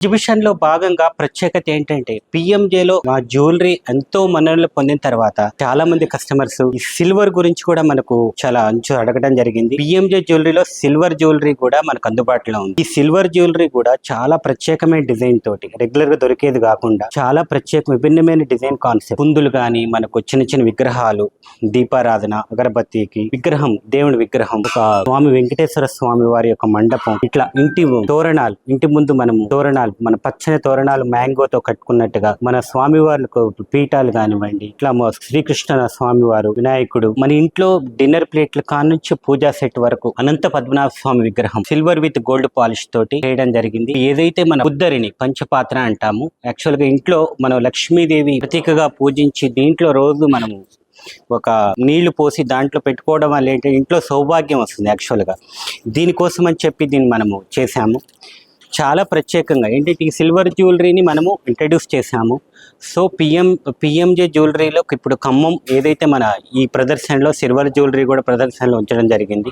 Exhibition లో భాగంగా ప్రత్యేకత ఏంటంటే పిఎంజేలో మా జ్యువెలరీ ఎంతో మన్ననలు పొందిన తర్వాత చాలా మంది కస్టమర్స్ ఈ సిల్వర్ గురించి కూడా మనకు చాలా అడగడం జరిగింది. పిఎంజే జ్యువెలరీలో సిల్వర్ జ్యువెలరీ కూడా మనకు అందుబాటులో ఉంది. ఈ సిల్వర్ జ్యువెలరీ కూడా చాలా ప్రత్యేకమైన డిజైన్ తోటి రెగ్యులర్ గా దొరికేది కాకుండా చాలా విభిన్నమైన డిజైన్ కాన్సెప్ట్ కుందులు గాని మనకు చిన్న చిన్న విగ్రహాలు, దీపారాధన, అగరబత్తికి విగ్రహం, దేవుని విగ్రహం, ఒక స్వామి వెంకటేశ్వర స్వామి వారి యొక్క మండపం, ఇట్లా ఇంటి తోరణాలు, ఇంటి ముందు మనము తోరణాలు, మన పచ్చని తోరణాలు మ్యాంగోతో కట్టుకున్నట్టుగా మన స్వామి వారికి పీఠాలు కానివ్వండి, ఇట్లా శ్రీకృష్ణ స్వామి వారు, వినాయకుడు, మన ఇంట్లో డిన్నర్ ప్లేట్లు కానుంచి పూజా సెట్ వరకు అనంత పద్మనాభ స్వామి విగ్రహం సిల్వర్ విత్ గోల్డ్ పాలిష్ తోటి చేయడం జరిగింది. ఏదైతే మన బుద్ధరిని పంచపాత్ర అంటాము, యాక్చువల్ గా ఇంట్లో మనం లక్ష్మీదేవి ప్రతీకగా పూజించి దీంట్లో రోజు మనము ఒక నీళ్లు పోసి దాంట్లో పెట్టుకోవడం వల్ల ఏంటంటే ఇంట్లో సౌభాగ్యం వస్తుంది. యాక్చువల్గా దీనికోసం అని చెప్పి దీన్ని మనము చేశాము. చాలా ప్రత్యేకంగా ఏంటంటే ఈ సిల్వర్ జ్యువెలరీని మనము ఇంట్రడ్యూస్ చేశాము. సో పిఎంజే జ్యువెలరీలో ఇప్పుడు ఖమ్మం ఏదైతే మన ఈ ప్రదర్శనలో సిల్వర్ జ్యువెలరీ కూడా ప్రదర్శనలో ఉంచడం జరిగింది.